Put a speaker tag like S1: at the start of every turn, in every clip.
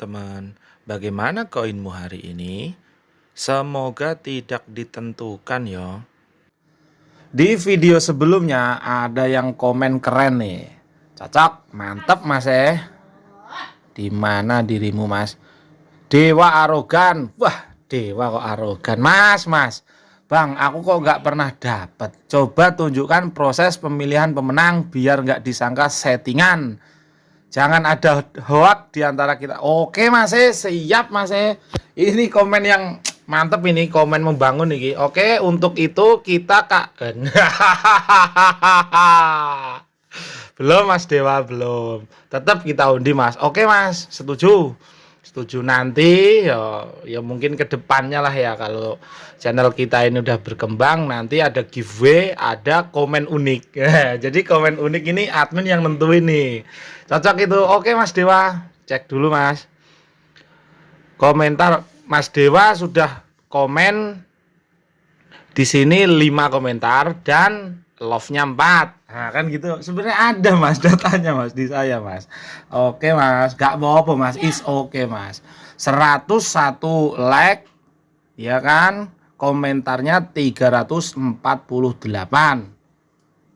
S1: Teman, bagaimana koinmu hari ini? Semoga tidak ditentukan ya.
S2: Di video sebelumnya ada yang komen keren nih. Cocok, mantep mas Di mana dirimu mas? Dewa arogan. Wah, dewa kok arogan. Mas. Bang, aku kok nggak pernah dapet. Coba tunjukkan proses pemilihan pemenang biar nggak disangka settingan. Jangan ada hoak di antara kita. Oke mas siap mas Ini komen yang mantep ini, komen membangun nih. Oke, untuk itu kita belum mas Dewa, belum. Tetap kita undi mas. Oke mas, setuju. Setuju nanti ya mungkin kedepannya lah ya, kalau channel kita ini udah berkembang nanti ada giveaway, ada komen unik. Jadi komen unik ini admin yang nentuin nih. Cocok itu. Oke mas Dewa, cek dulu mas. Komentar Mas Dewa sudah komen di sini 5 komentar dan love-nya 4. Nah, kan gitu. Sebenarnya ada mas datanya mas di saya mas. Oke mas, gak apa-apa mas, is oke mas. 101 like, ya kan? Komentarnya 348.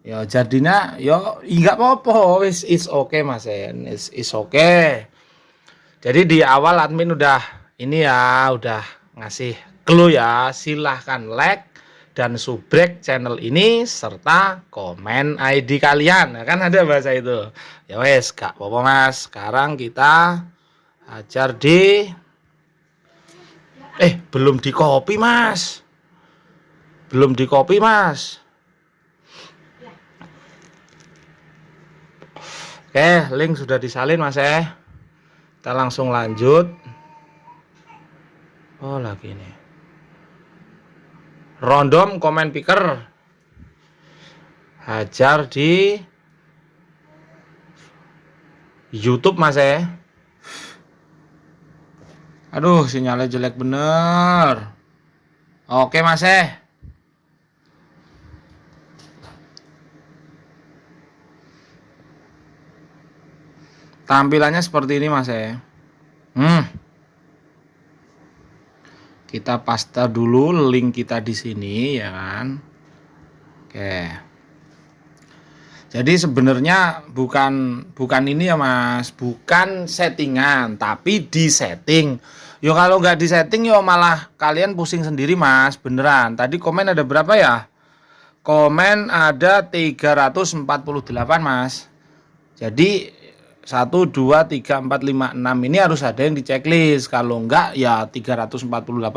S2: Ya jadinya yo enggak apa-apa, is oke mas is oke. Jadi di awal admin udah ini ya, udah ngasih clue ya, silahkan like dan subrek channel ini serta komen ID kalian. Nah, kan ada bahasa itu. Ya wes, gak apa-apa mas. Sekarang kita ajar di belum di copy mas. Belum di copy mas. Oke, link sudah disalin mas Kita langsung lanjut. Oh lagi nih. Random comment picker. Hajar di YouTube mas Aduh, sinyalnya jelek bener. Oke mas Tampilannya seperti ini mas Kita paste dulu link kita di sini ya kan. Oke. Jadi sebenarnya bukan ini ya mas, bukan settingan, tapi di setting. Yo kalau nggak di setting yo malah kalian pusing sendiri mas, beneran. Tadi komen ada berapa ya? Komen ada 348 mas. Jadi 1, 2, 3, 4, 5, 6 ini harus ada yang di checklist. Kalau enggak ya 348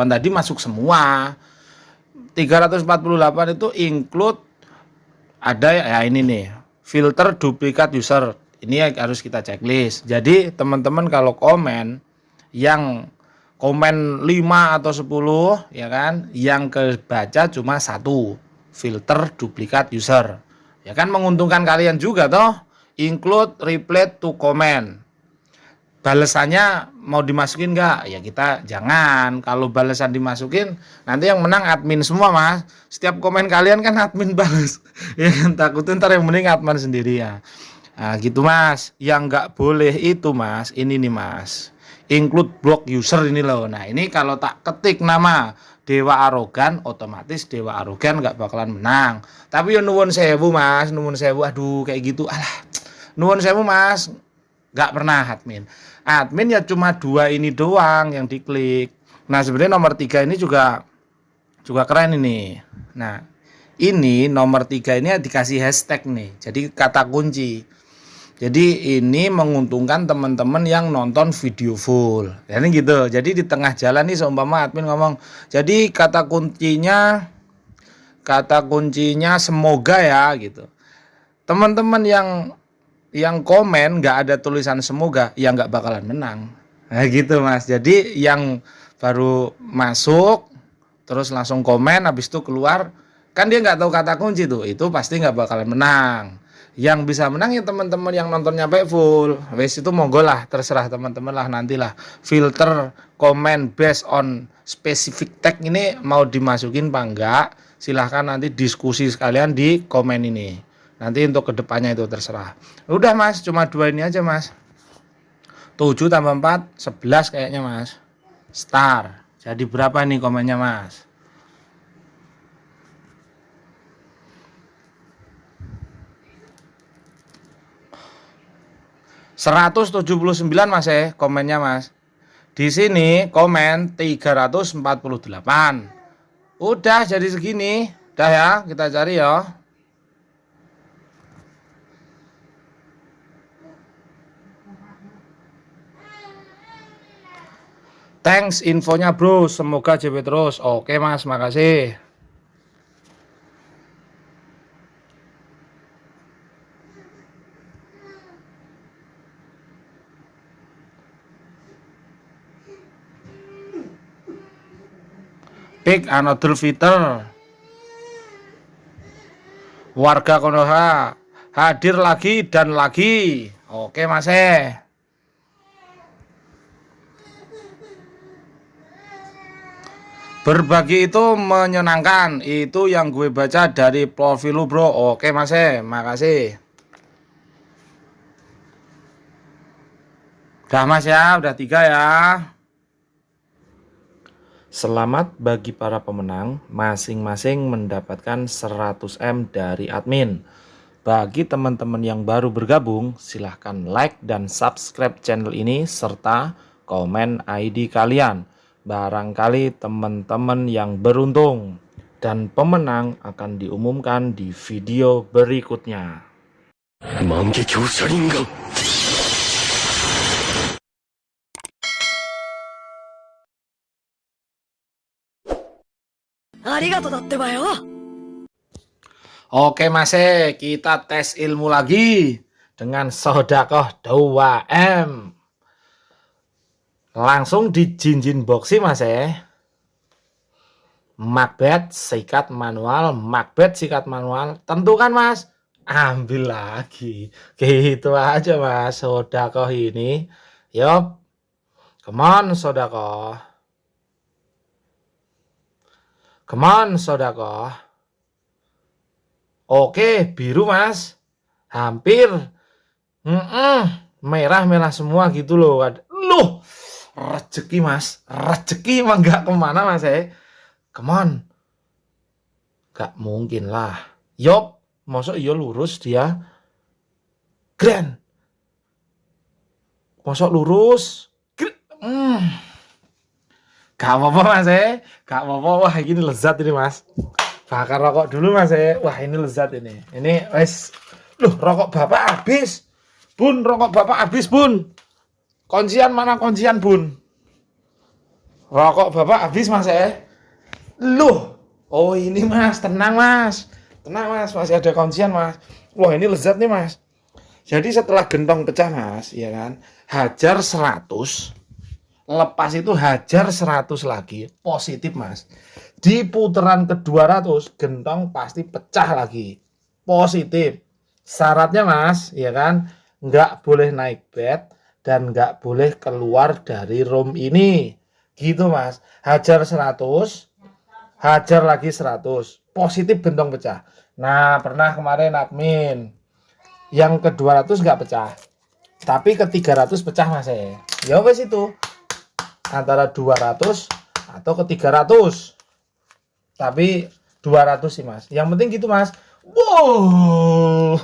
S2: tadi masuk semua. 348 itu include ada ya ini nih, filter duplikat user. Ini harus kita checklist. Jadi teman-teman kalau komen yang komen 5 atau 10 ya kan, yang kebaca cuma 1, filter duplikat user. Ya kan menguntungkan kalian juga toh. Include reply to comment. Balesannya mau dimasukin nggak? Ya kita jangan. Kalau balasan dimasukin, nanti yang menang admin semua mas. Setiap komen kalian kan admin balas. Ya kan, takutnya ntar yang mending admin sendiri ya. Nah gitu mas. Yang nggak boleh itu mas, ini nih mas, include block user ini loh. Nah ini kalau tak ketik nama Dewa Arogan, otomatis Dewa Arogan nggak bakalan menang. Tapi ya nuwun sewu mas, nuwun sewu. Aduh kayak gitu, alah. Nuwun sewu mas, nggak pernah admin ya cuma 2 ini doang yang diklik. Nah sebenarnya nomor 3 ini juga keren ini. Nah ini nomor 3 ini dikasih hashtag nih, jadi kata kunci. Jadi ini menguntungkan teman-teman yang nonton video full. Jadi gitu. Jadi di tengah jalan nih seumpama admin ngomong, jadi kata kuncinya semoga ya gitu. Teman-teman yang komen nggak ada tulisan semoga, ya nggak bakalan menang. Nah gitu mas. Jadi yang baru masuk terus langsung komen, habis itu keluar, kan dia nggak tahu kata kunci tuh, itu pasti nggak bakalan menang. Yang bisa menang ya teman-teman yang nontonnya sampai full. Wes itu monggo lah, terserah teman-teman lah, nantilah filter komen based on specific tag ini mau dimasukin apa enggak, silahkan nanti diskusi sekalian di komen ini. Nanti untuk kedepannya itu terserah. Udah mas, cuma 2 ini aja mas. 7 tambah 4 11 kayaknya mas. Star. Jadi berapa nih komennya mas? 179 mas komennya mas. Di sini komen 348. Udah jadi segini. Udah ya, kita cari ya. Thanks infonya bro, semoga JP terus. Oke mas, makasih. Pick another fighter. Warga Konoha hadir lagi dan lagi. Oke mas Berbagi itu menyenangkan. Itu yang gue baca dari profil lu bro. Oke mas makasih. Udah mas ya, udah 3 ya.
S1: Selamat bagi para pemenang, masing-masing mendapatkan 100M dari admin. Bagi teman-teman yang baru bergabung, silahkan like dan subscribe channel ini serta komen ID kalian. Barangkali teman-teman yang beruntung dan pemenang akan diumumkan di video berikutnya. Mangekyo Sharingan.
S3: ありがとうだってばよ。
S2: Oke mas kita tes ilmu lagi dengan sodakoh 2M. Langsung di jinjin boxi mas Macbeth sikat manual, Macbeth sikat manual. Tentukan mas, ambil lagi. Gitu aja mas, sodakoh ini. Yup, come on sodakoh. Come on sodakoh. Oke, biru mas. Hampir. Merah-merah semua gitu loh. Loh, rezeki mas. Rezeki emang gak kemana mas Come on. Gak mungkin lah. Yop, masa iya lurus dia. Grand. Masa lurus. Gak apa-apa mas Gak apa-apa. Wah ini lezat ini mas. Bakar rokok dulu mas Wah ini lezat ini. Ini wes. Loh rokok bapak habis. Bun rokok bapak habis bun. Kuncian mana kuncian bun? Rokok bapak habis mas Loh. Oh ini mas. Tenang mas. Tenang mas. Masih ada kuncian mas. Wah ini lezat nih mas. Jadi setelah gentong pecah mas. Ya kan. Hajar 100. Lepas itu hajar 100 lagi. Positif mas. Di putaran ke-200 gentong pasti pecah lagi. Positif. Syaratnya mas, ya kan, nggak boleh naik bed dan nggak boleh keluar dari room ini. Gitu mas. Hajar 100, hajar lagi 100. Positif gentong pecah. Nah, pernah kemarin admin yang ke-200 nggak pecah. Tapi ke-300 pecah mas Ya wes itu. Antara 200 atau ke-300. Tapi 200 sih mas. Yang penting gitu mas. Wow.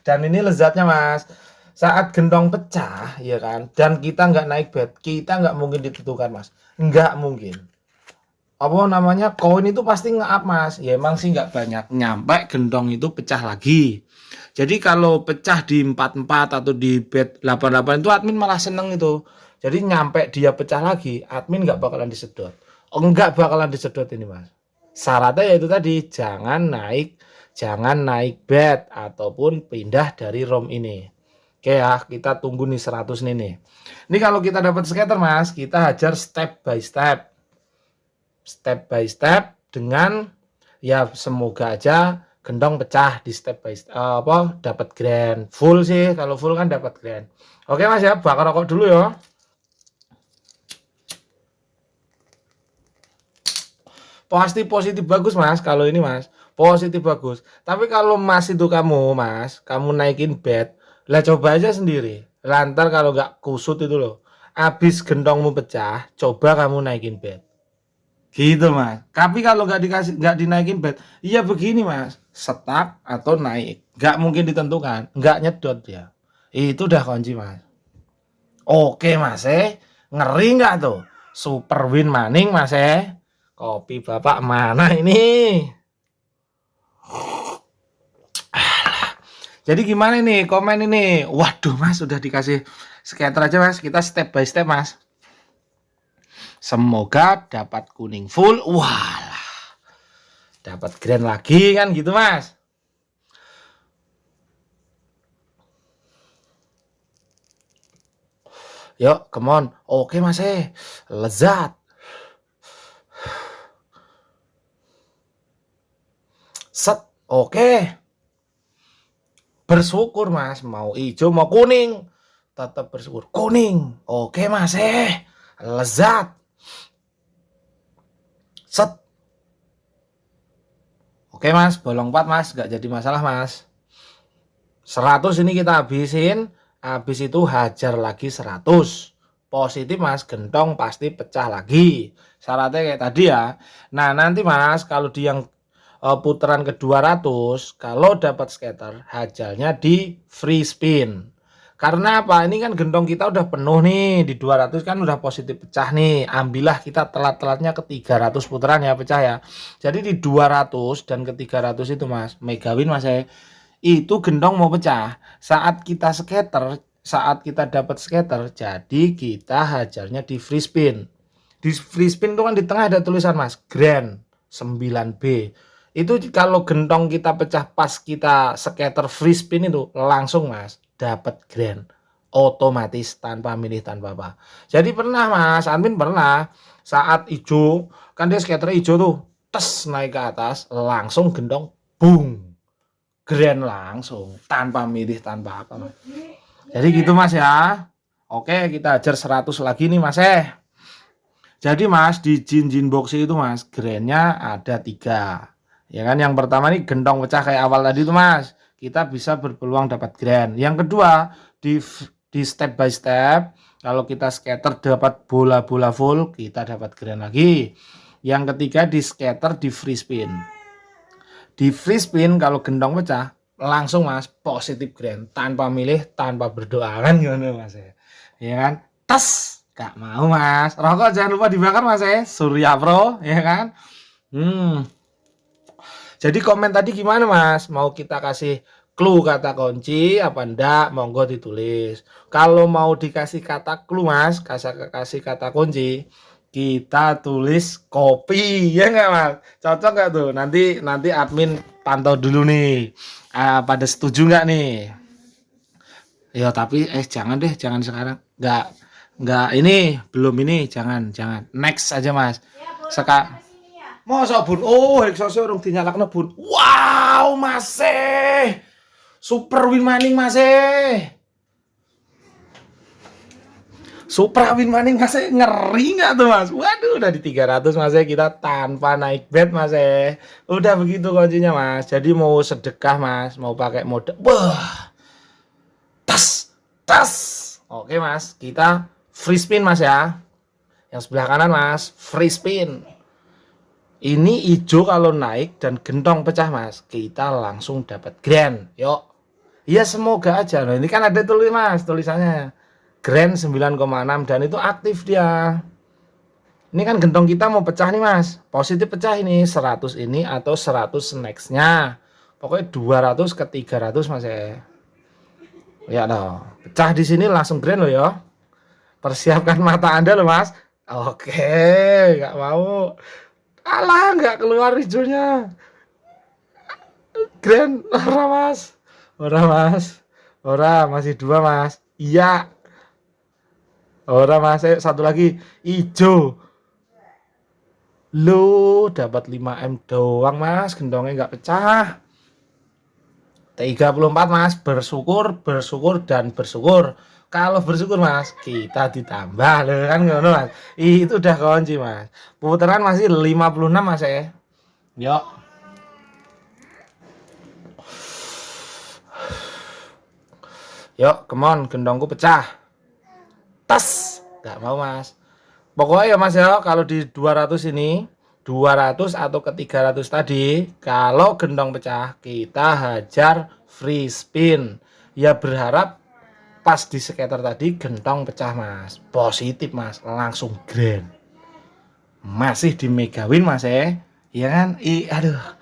S2: Dan ini lezatnya mas. Saat gendong pecah ya kan. Dan kita nggak naik bed. Kita nggak mungkin ditentukan mas. Nggak mungkin. Apa namanya, koin itu pasti nge-up mas. Ya emang sih nggak banyak. Nyampe gendong itu pecah lagi. Jadi kalau pecah di 44 atau di bed 88 itu admin malah seneng itu. Jadi nyampe dia pecah lagi, admin nggak bakalan disedot. Oh, nggak bakalan disedot ini mas. Syaratnya yaitu tadi, jangan naik bed ataupun pindah dari ROM ini. Oke ya, kita tunggu nih 100 nih. Ini kalau kita dapat scatter mas, kita hajar step by step. Step by step dengan ya semoga aja gendong pecah di step by step, dapat grand. Full sih, kalau full kan dapat grand. Oke mas ya, bakar rokok dulu ya. Pasti positif bagus mas kalau ini mas. Positif bagus. Tapi kalau mas itu kamu naikin bed Lah coba aja sendiri. Lantar kalau nggak kusut itu loh. Abis gentongmu pecah, coba kamu naikin bed. Gitu mas. Tapi kalau nggak dinaikin bed, iya begini mas, stuck atau naik, nggak mungkin ditentukan, nggak nyedot dia. Itu udah kunci mas. Oke mas ngeri nggak tuh? Super win maning mas Kopi bapak mana ini? Jadi gimana ini komen ini? Waduh mas, sudah dikasih scatter aja mas. Kita step by step mas. Semoga dapat kuning full. Walah, dapat grand lagi kan gitu mas. Yuk, come on. Oke mas lezat. Set, oke. Bersyukur mas, mau hijau mau kuning, tetap bersyukur kuning. Oke mas lezat. Set. Oke mas, bolong 4 mas, gak jadi masalah mas. 100 ini kita habisin, habis itu hajar lagi 100. Positif mas, gentong pasti pecah lagi. Syaratnya kayak tadi ya. Nah nanti mas, kalau di yang putaran ke 200, kalau dapat scatter, hajalnya di free spin. Karena apa? Ini kan gentong kita udah penuh nih, di 200 kan udah positif pecah nih. Ambillah kita telat-telatnya ke 300 putaran ya pecah ya. Jadi di 200 dan ke 300 itu mas, mega win mas itu gentong mau pecah. Saat kita scatter, saat kita dapat scatter, jadi kita hajarnya di free spin. Di free spin itu kan di tengah ada tulisan mas, grand 9B. Itu kalau gentong kita pecah pas kita scatter free spin itu langsung mas dapat grand otomatis tanpa milih tanpa apa. Jadi pernah mas admin pernah saat hijau kan dia scatter hijau tuh tes naik ke atas langsung gentong boom grand langsung tanpa milih tanpa apa mas. Jadi gitu mas ya. Oke kita ajar 100 lagi nih mas Jadi mas di jin box itu mas grandnya ada 3. Ya kan yang pertama nih gentong pecah kayak awal tadi tuh mas. Kita bisa berpeluang dapat grand. Yang kedua di step by step kalau kita scatter dapat bola-bola full kita dapat grand lagi. Yang ketiga di scatter di free spin. Di free spin kalau gentong pecah langsung mas positif grand tanpa milih tanpa berdoa kan gimana mas ya kan tes gak mau mas rokok jangan lupa dibakar mas Surya Pro ya kan Jadi komen tadi gimana mas? Mau kita kasih clue kata kunci apa enggak? Monggo ditulis. Kalau mau dikasih kata clue mas, kasih kata kunci, kita tulis kopi ya enggak mas? Cocok enggak tuh? Nanti admin pantau dulu nih. Pada setuju enggak nih? Ya tapi jangan deh, jangan sekarang. Enggak ini belum ini, jangan. Next aja mas. Sekarang masa bun, exhaustnya urung dinyalakno bun. Wow, masih super win maning masih. Super win maning masih ngeri nggak tuh mas? Waduh, udah di 300 masih kita tanpa naik bet masih. Udah begitu kuncinya mas. Jadi mau sedekah mas, mau pakai mode, wah, tas. Oke mas, kita free spin mas ya. Yang sebelah kanan mas, free spin. Ini hijau kalau naik dan gentong pecah mas, kita langsung dapat grand. Yuk, ya semoga aja. Loh, ini kan ada tulisannya grand 9,6 dan itu aktif dia. Ini kan gentong kita mau pecah nih mas, positif pecah ini 100 ini atau 100 nextnya. Pokoknya 200 ke 300 mas ya loh, pecah di sini langsung grand loh ya. Persiapkan mata anda loh mas. Oke, nggak mau. Alah nggak keluar hijaunya grand ora mas masih 2 mas iya ora mas satu lagi hijau lu dapat 5M doang mas gendongnya nggak pecah 34 mas bersyukur dan bersyukur. Kalau bersyukur mas, kita ditambah loh kan ngono mas. Itu udah kunci mas. Putaran masih 56 mas Yuk. Yuk, come on, gendongku pecah. Tas. Nggak mau mas. Pokoknya ya mas ya, kalau di 200 ini, 200 atau ke 300 tadi, kalau gendong pecah, kita hajar free spin. Ya berharap pas di skater tadi gentong pecah mas. Positif mas, langsung grand. Masih di megawin mas ya. Iya kan? Aduh.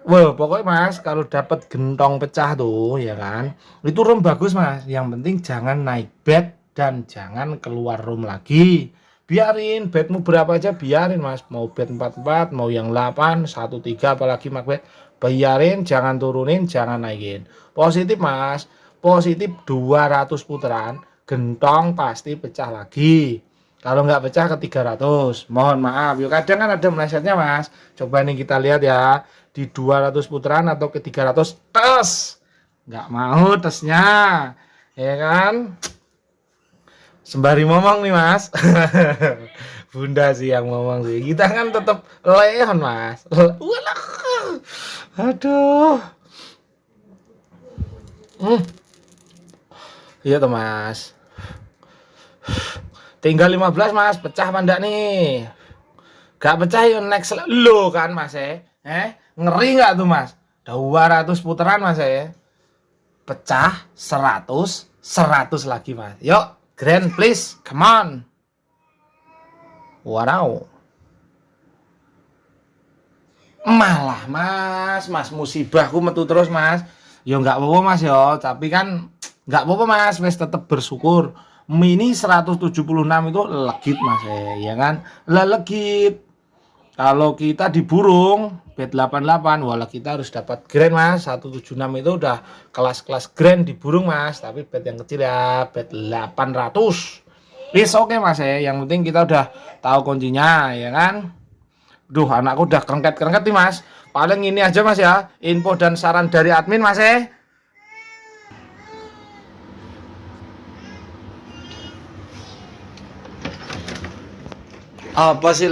S2: Wah, pokoknya mas, kalau dapat gentong pecah tuh, ya kan, itu room bagus mas. Yang penting jangan naik bet dan jangan keluar room lagi. Biarin betmu berapa aja, biarin mas. Mau bet 44, mau yang 8, 13, apalagi macbet, biarin, jangan turunin, jangan naikin. Positif mas, positif 200 putaran, gentong pasti pecah lagi. Kalau nggak pecah ke 300, mohon maaf. Yuk kadang kan ada melesetnya mas. Coba nih kita lihat ya. Di 200 putaran atau ke 300 tes. Nggak mau tesnya. Ya kan? Sembari ngomong nih mas. Bunda sih yang ngomong sih. Kita kan tetap leon mas. Walah. Aduh. Iya tuh mas. Tinggal 15 mas. Pecah apa enggak nih? Gak pecah yuk next lo kan mas ngeri nggak tuh mas? 200 putaran mas pecah 100 lagi mas. Yuk grand please, come on. Wow. Malah mas musibahku metu terus mas. Yo nggak apa-apa mas yo, tapi kan nggak apa-apa mas, wes tetap bersyukur. Mini 176 itu legit mas ya kan? Lah legit. Kalau kita di burung bet 88, walah kita harus dapat grand mas. 176 itu udah kelas-kelas grand di burung mas. Tapi bet yang kecil ya, bet 800. Is oke mas yang penting kita udah tahu kuncinya ya kan. Duh anakku udah kerengket-kerengket nih mas. Paling ini aja mas ya, info dan saran dari admin mas Apa sih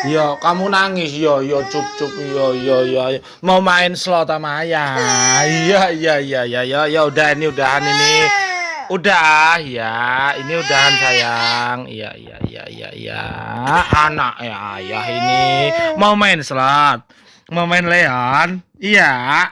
S2: Yo, kamu nangis yo cup yo. Mau main slot sama ayah. Iya, udah ini udahan ini. Udah ya, ini udahan sayang. Iya. Anak ya ayah ini mau main slot. Mau main Leon? Iya.